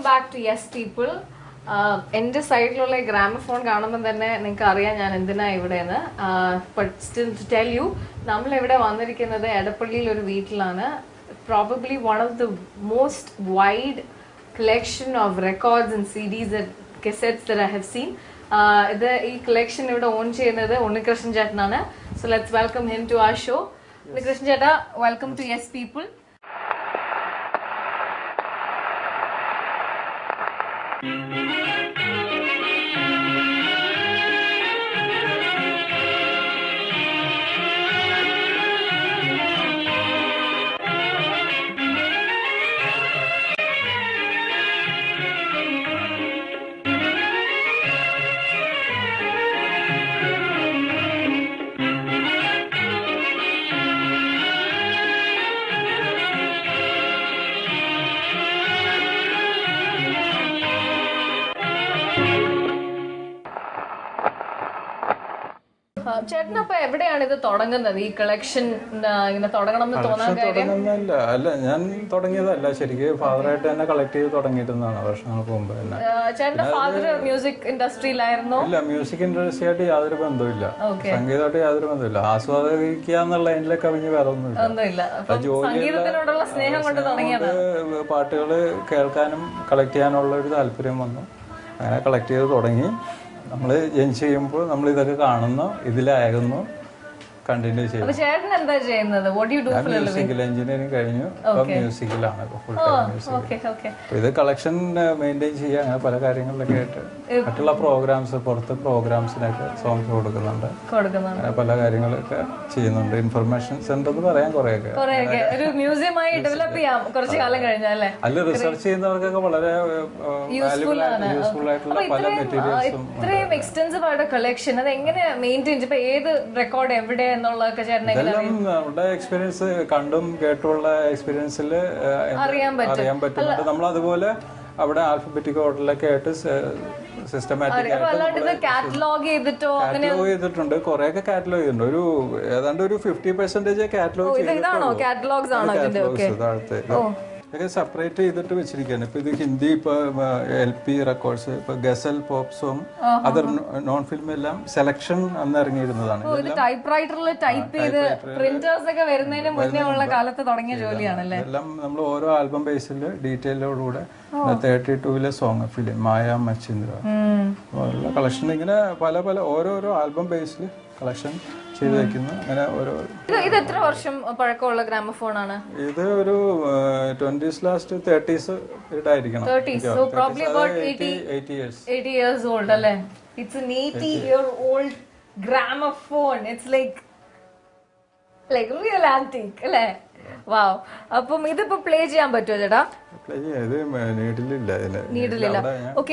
back to Yes People. എൻ്റെ സൈഡിലുള്ള gramophone കാണുമ്പോൾ തന്നെ നിങ്ങൾക്ക് അറിയാം ഞാൻ എന്തിനാ ഇവിടെയെന്ന്. But still to tell you, നമ്മളിവിടെ വന്നിരിക്കുന്നത് എടപ്പള്ളിയിൽ ഒരു വീട്ടിലാണ്. Probably one of the most wide collection of records and CDs and cassettes that I have seen. ഈ കളക്ഷൻ ഇവിടെ ഓൺ ചെയ്യുന്നത് ഉണ്ണികൃഷ്ണൻ ചേട്ടനാണ്. So let's welcome him to our show. Unnikrishnan ചേട്ടാ, വെൽക്കം ടു യെസ് പീപ്പിൾ. ചേട്ടനപ്പൊ എവിടെയാണ് ഇത് തുടങ്ങുന്നത്, ഈ കളക്ഷൻ ഇങ്ങനെ തുടങ്ങണം എന്ന് തോന്നാൻ കാര്യം? അല്ല, ഞാൻ തുടങ്ങിയതല്ല, ശരിക്കും ഫാദറായിട്ട് തന്നെ കളക്ട് ചെയ്ത് തുടങ്ങിയിരുന്നതാണ് വർഷങ്ങൾക്ക് മുമ്പ് തന്നെ. ചേട്ടന്റെ ഫാദർ മ്യൂസിക് ഇൻഡസ്ട്രിയിലായിരുന്നു? ഇല്ല, മ്യൂസിക് ഇൻഡസ്ട്രി ആയിട്ട് യാതൊരു ബന്ധമില്ല, സംഗീതമായിട്ട് യാതൊരു ബന്ധമില്ല. ആസ്വാദിക്കുക എന്നുള്ള അതിന്റെ കവിഞ്ഞ് വേറെ ഒന്നുമില്ല. സംഗീതത്തിനോടുള്ള സ്നേഹം കൊണ്ട് തുടങ്ങിയതാണ്. പാട്ടുകൾ കേൾക്കാനും കളക്ട് ചെയ്യാനുള്ള ഒരു താല്പര്യം വന്നു, അങ്ങനെ കളക്ട് ചെയ്ത് തുടങ്ങി. നമ്മൾ ജനിച്ച് ചെയ്യുമ്പോൾ നമ്മൾ ഇതൊക്കെ കാണുന്നു, ഇതിലാകുന്നു, കണ്ടിന്യൂ ചെയ്യും. മ്യൂസിക്കൽ എഞ്ചിനീയറിംഗ് കഴിഞ്ഞു, മ്യൂസിക്കിലാണ് ഫുൾ ടൈം മ്യൂസിക്. ഇത് കളക്ഷൻ മെയിൻറ്റെയിൻ ചെയ്യുക, അങ്ങനെ പല കാര്യങ്ങളിലൊക്കെ ആയിട്ട് മറ്റുള്ള പ്രോഗ്രാംസ്, പുറത്ത് പ്രോഗ്രാംസിനൊക്കെ സോങ്സ് കൊടുക്കുന്നുണ്ട്, അങ്ങനെ പല കാര്യങ്ങളൊക്കെ ചെയ്യുന്നുണ്ട്. ഇൻഫർമേഷൻ സെന്റർ എന്ന് പറയാൻ കുറെയൊക്കെ അതിൽ റിസർച്ച് ചെയ്യുന്നവർക്കൊക്കെ വളരെ യൂസ്ഫുൾ ആയിട്ടുള്ള പല മെറ്റീരിയൽസും. ഇത്രയും എക്സ്റ്റൻസീവ് ആയിട്ട് കളക്ഷൻ അത് എങ്ങനെ മെയിൻറ്റെയിൻ, ഇപ്പൊ ഏത് റെക്കോർഡ് എവിടെ എന്നുള്ളതൊക്കെ ഇതെല്ലാം നമ്മുടെ എക്സ്പീരിയൻസ്, കണ്ടും കേട്ടുള്ള എക്സ്പീരിയൻസിൽ അറിയാൻ പറ്റുന്നുണ്ട്. നമ്മൾ അതുപോലെ അവിടെ ആൽഫബറ്റിക് ഓർഡറിലൊക്കെ ആയിട്ട് സിസ്റ്റമാറ്റിക് ആയിട്ട് കാറ്റലോഗ് ചെയ്തിട്ടുണ്ട്. കുറെയൊക്കെ കാറ്റലോഗ് ചെയ്തിട്ടുണ്ട്. ഒരു ഏതാണ്ട് ഒരു 50% കാറ്റലോഗ് ഇതൊക്കെ സെപ്പറേറ്റ് ചെയ്തിട്ട് വെച്ചിരിക്കുകയാണ്. ഇപ്പൊ ഇത് ഹിന്ദി, ഇപ്പൊ LP റെക്കോർഡ്സ്, ഇപ്പൊ ghazal, pop song, other non film എല്ലാം സെലക്ഷൻ അന്ന് ഇറങ്ങിയിരുന്നതാണ്. എല്ലാം നമ്മൾ ഓരോ ആൽബം ബേസിൽ ഡീറ്റെയിലോടുകൂടെ 32 സോങ് ഫിലിം മായ മച്ചിന്ദ്ര പോലുള്ള കളക്ഷൻ, ഇങ്ങനെ പല പല ഓരോരോ ആൽബം ബേസിൽ കളക്ഷൻ ചെയ്ത് വെക്കുന്നു. അങ്ങനെ ഓരോ. ഇത് എത്ര വർഷം പഴക്കമുള്ള ഗ്രാമഫോൺ ആണ്? ഇത് ഒരു 20s ലാസ്റ്റ് 30s ആയിരിക്കണം. 30s, so probably about 80 years old അല്ലേ? It's an 80-year-old gramophone. It's like real antique അല്ലേ? വാവ്. അപ്പം ഇതിപ്പോ പ്ലേ ചെയ്യാൻ പറ്റുമോ ചേട്ടാ? നീഡിലില്ല. ഓക്കെ,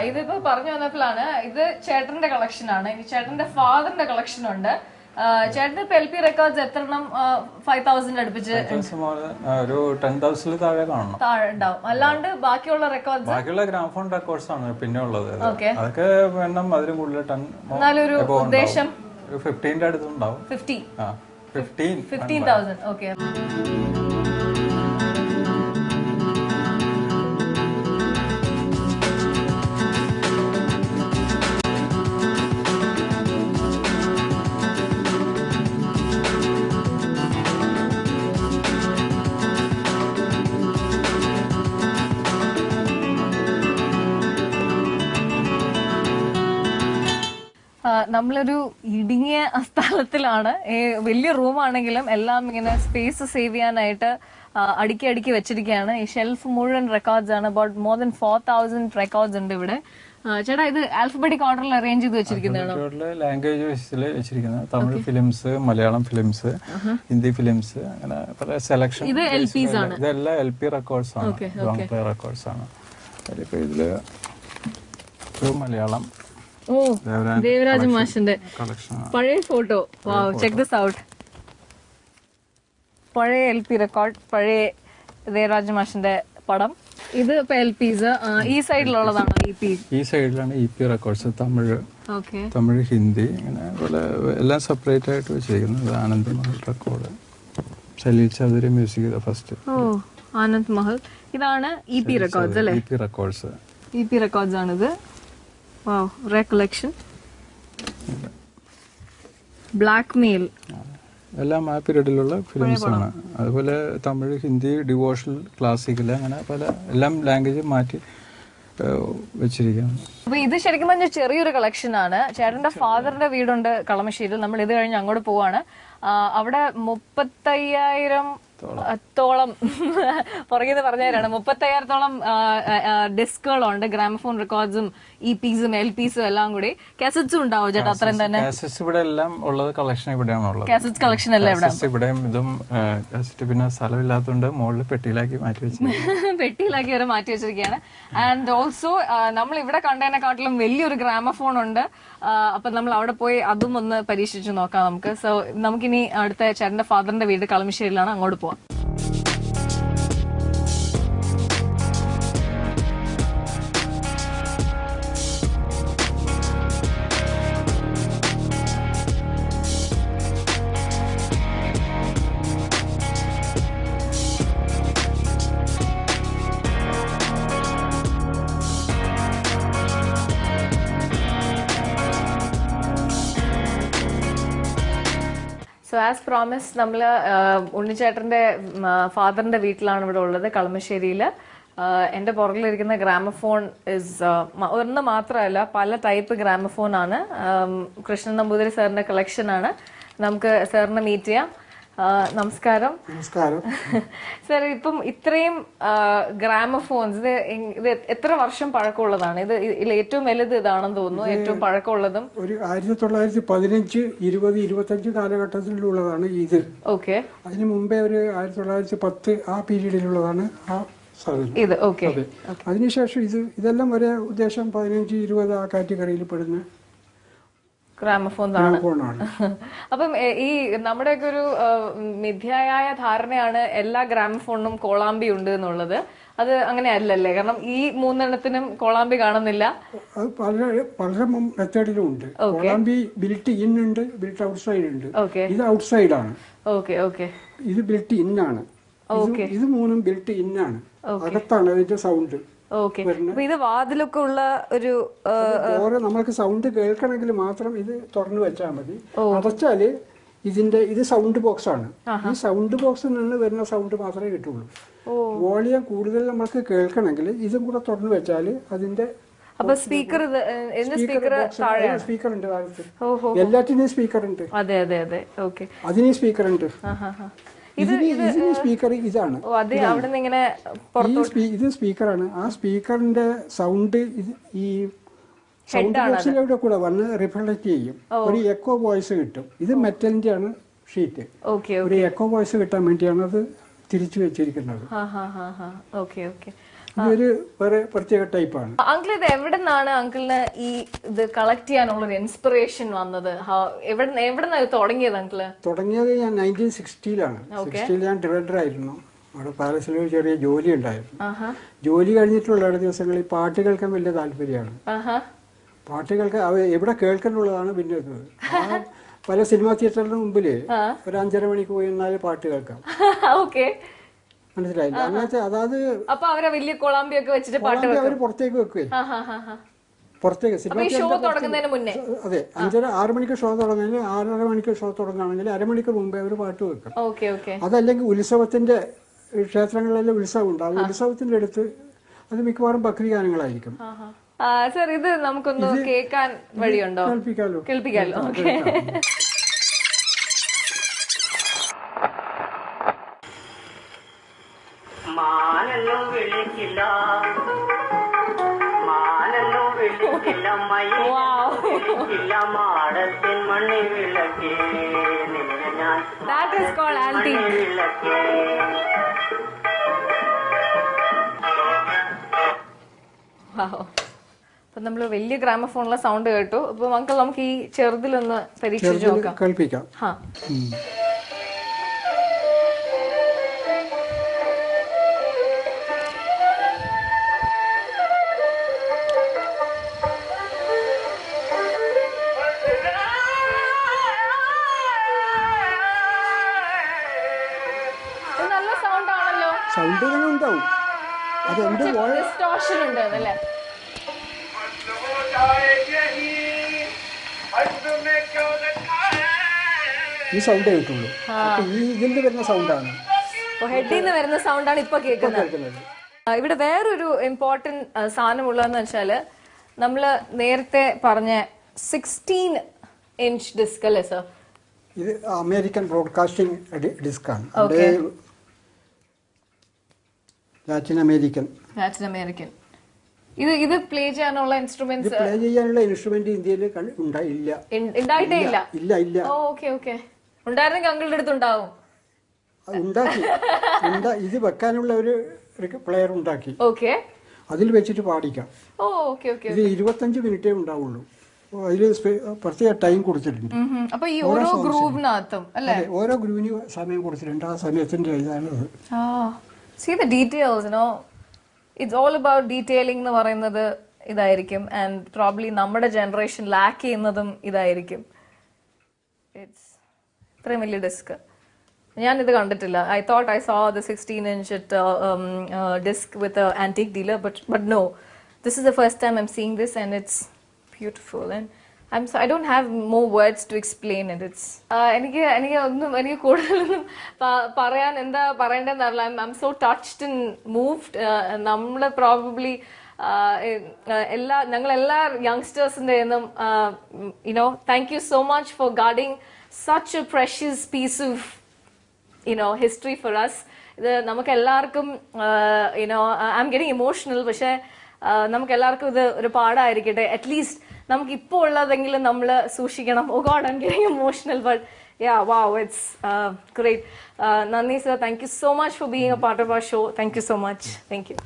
ഇതിപ്പോ പറഞ്ഞു വന്നപ്പോഴാണ് ഇത് ചേട്ടന്റെ കളക്ഷൻ ആണ്. ഇനി ചേട്ടന്റെ ഫാദറിന്റെ കളക്ഷൻ ഉണ്ട്. ചേട്ടന്റെ LP റെക്കോർഡ്സ് എത്ര എണ്ണം? 5000 അടുപ്പിച്ച് ഒരു 10,000 താഴെ ഉണ്ടാവും. അല്ലാണ്ട് ബാക്കിയുള്ള റെക്കോർഡ്സ്, ബാക്കിയുള്ള ഗ്രാമഫോൺ റെക്കോർഡ്സ് ആണ് പിന്നെ ഉള്ളത്. അതൊക്കെ വേണം, അതിലും കൂടുതൽ ടൺ. എന്നാലൊരു ഉദ്ദേശം 15 അടുത്തുണ്ടാവും. 15,000. ഓക്കെ. നമ്മളൊരു ഇടുങ്ങിയ സ്ഥലത്തിലാണ്. വലിയ റൂമാണെങ്കിലും എല്ലാം ഇങ്ങനെ സ്പേസ് സേവ് ചെയ്യാനായിട്ട് അടുക്കി വെച്ചിരിക്കുകയാണ്. ഈ ഷെൽഫ് മുഴുവൻ റെക്കോർഡ്സ് ആണ്. അബൌട്ട് മോർ ദാൻ 4000 റെക്കോർഡ്സ് ഉണ്ട് ഇവിടെ. ചേട്ടാ, ഇത് ആൽഫബറ്റിക് ഓർഡറിൽ അറേഞ്ച് ചെയ്ത് വെച്ചിരിക്കുന്നതാണോ? ലാംഗ്വേജ് ബേസിൽ വെച്ചിരിക്കുന്നത്. Tamil films, Malayalam films, Hindi films, അങ്ങനെ പല സെലക്ഷൻ. ഇത് LPs ആണ്? ഇതെല്ലാം LP റെക്കോർഡ്സ് ആണ്, ലോങ് പ്ലേ റെക്കോർഡ്സ് ആണ്. അതിലിപ്പോ ഇതില് മലയാളം ദേവരാജ് മാഷിന്റെ പഴയ photo. Wow, check this out. പഴയ LP റെക്കോർഡ്, പഴയ ദേവരാജ് മാഷിന്റെ പടം. ഇത് ഇപ്പൊ LPs ഈ സൈഡിലുള്ളതാണോ? ഈ സൈഡിലാണ് EP റെക്കോർഡ്സ്. തമിഴ്, ഹിന്ദി, അങ്ങനെ പോലെ എല്ലാം സെപ്പറേറ്റ് ആയിട്ട് വെച്ചിരിക്കുന്നത്. Anand record, Salil Chowdhury music first. Anand Mahal. ഇതാണ് EP റെക്കോർഡ്സ് അല്ലേ? EP റെക്കോർഡ്സ് ആണിത്. Wow, rare collection. Blackmail എല്ലാം ആ പീരീഡിലുള്ള ഫിലിംസ് ആണ്. അതുപോലെ തമിഴ്, ഹിന്ദി, ഡിവോഷണൽ, ക്ലാസിക്കൽ, അങ്ങനെ പല എല്ലാം ലാംഗ്വേജ് മാറ്റി വെച്ചിരിക്കുകയാണ്. അപ്പൊ ഇത് ശരിക്കും പറഞ്ഞാൽ ചെറിയൊരു കളക്ഷൻ ആണ്. ചേട്ടന്റെ ഫാദറിന്റെ വീടുണ്ട് കളമശ്ശേരിയിൽ. നമ്മൾ ഇത് കഴിഞ്ഞ് അങ്ങോട്ട് പോവാണ്. അവിടെ 35,000-തോളം പുറകിന്ന് പറഞ്ഞവരാണ്, 35,000-തോളം ഡിസ്കുകളുണ്ട്. ഗ്രാമഫോൺ റെക്കോർഡ്സും EPസും LPസും എല്ലാം കൂടി. കാസറ്റ്സും ഉണ്ടാവും ചേട്ടാ? അത്രയും തന്നെ കാസറ്റ്സ് ഇവിടെ എല്ലാം ഉള്ളത് കളക്ഷൻ ഇവിടെയാണ് ഉള്ളത്. കാസറ്റ്സ് കളക്ഷൻ അല്ലേ ഇവിടെ? ഇവിടെയും ഇതും കാസറ്റ് പിന്നെ സ്ഥലമില്ലാത്തതുകൊണ്ട് മുകളിൽ പെട്ടിയിലാക്കി മാറ്റി വെച്ചിരിക്കുകയാണ്. പെട്ടിയിലാക്കി വരെ മാറ്റി വെച്ചിരിക്കുകയാണ്. ആൻഡ് ഓൾസോ നമ്മൾ ഇവിടെ കണ്ടതിനെക്കാട്ടിലും വലിയൊരു ഗ്രാമഫോൺ ഉണ്ട്. അപ്പൊ നമ്മൾ അവിടെ പോയി അതും ഒന്ന് പരീക്ഷിച്ചു നോക്കാം നമുക്ക്. സോ നമുക്കിനി അടുത്ത ചേട്ടന്റെ ഫാദറിന്റെ വീട് കളമശ്ശേരിയിലാണ്, അങ്ങോട്ട് പോവാം. സോ ആസ് പ്രോമിസ് നമ്മൾ ഉണ്ണിച്ചേട്ടന്റെ ഫാദറിന്റെ വീട്ടിലാണ് ഇവിടെ ഉള്ളത്, കളമശ്ശേരിയിൽ. എൻ്റെ പുറകിലിരിക്കുന്ന ഗ്രാമഫോൺ ഒന്ന് മാത്രമല്ല, പല ടൈപ്പ് ഗ്രാമഫോൺ ആണ്. കൃഷ്ണൻ നമ്പൂതിരി സാറിന്റെ കളക്ഷൻ ആണ്. നമുക്ക് സാറിനെ മീറ്റ് ചെയ്യാം. നമസ്കാരം. നമസ്കാരം സാർ. ഇപ്പം ഇത്രയും ഗ്രാമഫോൺസ്, ഇത് എത്ര വർഷം പഴക്കമുള്ളതാണ്? ഇത് ഏറ്റവും വലുത് ഇതാണെന്ന് തോന്നുന്നു, ഏറ്റവും പഴക്കമുള്ളതും. ഒരു 1915, 20, 25 കാലഘട്ടത്തിലുള്ളതാണ് ഇത്. ഓക്കെ. അതിന് മുമ്പേ ഒരു 1910 ആ പീരീഡിലുള്ളതാണ് ആ സാധനം ഇത്. ഓക്കെ. അതിനുശേഷം ഇതെല്ലാം ഒരേ ഉദ്ദേശം 15, 20 ആ കാറ്റഗറിയിൽ പെടുന്ന ഗ്രാമഫോൺസ് ആണ്. അപ്പം ഈ നമ്മുടെയൊക്കെ ഒരു മിഥ്യായ ധാരണയാണ് എല്ലാ ഗ്രാമഫോണിനും കോളാമ്പി ഉണ്ട് എന്നുള്ളത്. അത് അങ്ങനെ അല്ലല്ലേ? കാരണം ഈ 3 കോളാമ്പി കാണുന്നില്ല. അത് പല മെത്തേഡിലും ഉണ്ട്. കോളാമ്പി ബിൽറ്റ് ഇൻ ഉണ്ട്, ബിൽറ്റ് ഔട്ട് സൈഡ് ഉണ്ട്. ഇത് ഔട്ട് സൈഡ് ആണ്. ഇത് ബിൽറ്റ് ഇൻ ആണ്. ഇത് 3 ബിൽറ്റ് ഇൻ ആണ്. അകത്താണ് അതിന്റെ സൗണ്ട്. ഇത് വാതിലൊക്കെ ഉള്ള ഒരു നമ്മൾക്ക് സൗണ്ട് കേൾക്കണമെങ്കിൽ മാത്രം ഇത് തുറന്നു വെച്ചാൽ മതി. അടച്ചാല് ഇത് സൗണ്ട് ബോക്സ് ആണ്. ഈ സൗണ്ട് ബോക്സിൽ നിന്ന് വരുന്ന സൗണ്ട് മാത്രമേ കിട്ടുള്ളൂ. വോളിയം കൂടുതൽ നമ്മൾക്ക് കേൾക്കണമെങ്കിൽ ഇതും കൂടെ തുറന്നു വെച്ചാൽ അതിന്റെ സ്പീക്കർ ഉണ്ട് താഴത്ത്. എല്ലാറ്റിനും സ്പീക്കർ ഉണ്ട്. അതിന് സ്പീക്കർ ഉണ്ട്. ഇതിന് സ്പീക്കർ ഇതാണ്. ഇത് സ്പീക്കറാണ്. ആ സ്പീക്കറിന്റെ സൗണ്ട് ഈ സൗണ്ട് ബോക്സിലൂടെ കൂടെ വന്ന് റിഫ്ലക്ട് ചെയ്യും. ഒരു എക്കോ വോയിസ് കിട്ടും. ഇത് മെറ്റലിന്റെ ആണ് ഷീറ്റ്. ഒരു എക്കോ വോയിസ് കിട്ടാൻ വേണ്ടിയാണ് അത് തിരിച്ചു വെച്ചിരിക്കുന്നത്. ഇതൊരു വേറെ പ്രത്യേക ടൈപ്പാണ്. അങ്കിൾ, ഇത് എവിടെ നിന്നാണ് അങ്കിളിന് ഈ ഇത് കളക്ട് ചെയ്യാനുള്ള ഒരു ഇൻസ്പിറേഷൻ വന്നത്? എവിടെ തുടങ്ങിയത് അങ്കിള്? തുടങ്ങിയത് ഞാൻ 1960-ലാണ്. 60-ൽ ഞാൻ ട്രിവാൻഡ്രം ആയിരുന്നു. അവിടെ പാലസിൽ ഒരു ചെറിയ ജോലി ഉണ്ടായിരുന്നു. ജോലി കഴിഞ്ഞിട്ടുള്ള ദിവസങ്ങളിൽ പാട്ട് കേൾക്കാൻ വലിയ താല്പര്യമാണ്. പാട്ട് കേൾക്കാൻ എവിടെ കേൾക്കാനുള്ളതാണ് പിന്നെ പല സിനിമാ തിയേറ്ററിന് മുമ്പില് ഒരു 5:30 മണിക്ക് പോയി നിന്നാല് പാട്ട് കേൾക്കാം. മനസ്സിലായില്ല? അങ്ങനത്തെ അതായത് വലിയ കൊളാമ്പിയൊക്കെ വെച്ചിട്ട് അവര് പുറത്തേക്ക് വെക്കുവേ. പുറത്തേക്ക് സിനിമ അതെ 5:30-6 മണിക്ക് ഷോ തുടങ്ങുകയാണെങ്കിൽ 6:30 മണിക്ക് ഷോ തുടങ്ങുകയാണെങ്കിൽ അരമണിക്കൂർ മുമ്പേ അവർ പാട്ട് വെക്കും. അതല്ലെങ്കിൽ ഉത്സവത്തിന്റെ ക്ഷേത്രങ്ങളിലെല്ലാം ഉത്സവം ഉണ്ടാവും. ഉത്സവത്തിന്റെ അടുത്ത് അത് മിക്കവാറും ഭക്തി ഗാനങ്ങളായിരിക്കും. സർ, ഇത് നമുക്കൊന്ന് കേൾക്കാൻ വഴിയുണ്ടോ? കേൾപ്പിക്കാലോ. മാനൊന്നും വിളിക്കില്ല, മാനൊന്നും വിളിക്കില്ല, മയിലില്ല, മാടത്തിൻ മണ്ണി വിളക്കേ നിന്നെ ഞാൻ വിളക്കേ. അപ്പൊ നമ്മള് വലിയ ഗ്രാമഫോണിലെ സൗണ്ട് കേട്ടു. അപ്പൊ നമുക്ക് ഈ ചെറുതിലൊന്ന് പരീക്ഷിച്ചു നോക്കാം. കേൾപ്പിക്കാം. സൗണ്ട് ഇങ്ങനെ ഉണ്ടാവും. അത് എൻ്റെ ഡിസ്റ്റോർഷൻ ഉണ്ട് അല്ലേ? ഈ സൗണ്ടേ കിട്ടുള്ളൂ. അപ്പൊ ഈ ഇതിൽ വരുന്ന സൗണ്ടാണ്, ഹെഡിൽ നിന്ന് വരുന്ന സൗണ്ടാണ് ഇപ്പൊ കേൾക്കുന്നത്. ഇവിടെ വേറൊരു ഇമ്പോർട്ടന്റ് സാധനമുള്ളതെന്ന് വെച്ചാല് നമ്മള് നേരത്തെ പറഞ്ഞ 16 ഇഞ്ച് ഡിസ്ക് അല്ലേ സർ? ഇത് അമേരിക്കൻ ബ്രോഡ്കാസ്റ്റിംഗ് ഡിസ്കാണ്. Latin American. ഇത് പ്ലേ ചെയ്യാനുള്ള ഇൻസ്ട്രുമെന്റ്സ്, പ്ലേ ചെയ്യാനുള്ള ഇൻസ്ട്രുമെന്റ് ഇന്ത്യയിൽ ഉണ്ടായിട്ടേ ഇല്ല. ഇല്ല. ഓക്കെ ഉണ്ടായിരുന്നെങ്കിൽ അങ്കിളുടെ അടുത്തുണ്ടാവും. ഉണ്ടാക്കി ഇത് വെക്കാനുള്ള ഒരു പ്ലെയർ ഉണ്ടാക്കി. ഓക്കെ, അതിൽ വെച്ചിട്ട് പാടിക്കാം. ഇത് 25 മിനിറ്റേ ഉണ്ടാവുള്ളൂ. അതിൽ പ്രത്യേക ടൈം കൊടുത്തിട്ടുണ്ട്. അപ്പൊ ഈ ഓരോ ഗ്രൂവിനകത്തും അല്ലേ? ഓരോ ഗ്രൂവിന് സമയം കൊടുത്തിട്ടുണ്ട്. ആ സമയത്തിന്റെ ഇതാണത്. See the details, you know. It's all about detailing എന്ന് പറയുന്നത് ഇതായിരിക്കും. ആൻഡ് പ്രോബ്ലി നമ്മുടെ ജനറേഷൻ ലാക്ക് ചെയ്യുന്നതും ഇതായിരിക്കും. ഇറ്റ്സ് ഇത്രയും വലിയ ഡിസ്ക് ഞാനിത് കണ്ടിട്ടില്ല. I thought I so the 16 inch disc with an antique dealer, but no, this is the first time I'm seeing this and it's beautiful and I don't have more words to explain it. It's എനിക്ക് കൂടുതലൊന്നും പറയാൻ എന്താ പറയേണ്ടതെന്ന് അറിയില്ല. I'm so touched and moved. നമ്മൾ probably ഞങ്ങളെല്ലാ യങ്സ്റ്റേഴ്സിൻ്റെ thank you so much for guarding such a precious piece of history for us. ഇത് നമുക്ക് എല്ലാവർക്കും I'm getting emotional. പക്ഷെ നമുക്ക് എല്ലാവർക്കും ഇത് ഒരു പാഠമായിരിക്കട്ടെ. അറ്റ്ലീസ്റ്റ് നമുക്ക് ഇപ്പോൾ ഉള്ളതെങ്കിലും നമ്മൾ സൂക്ഷിക്കണം. Oh God, I'm getting emotional, but yeah, wow, it's great. Nandini sir, thank you so much for being a part of our show. Thank you so much. Thank you.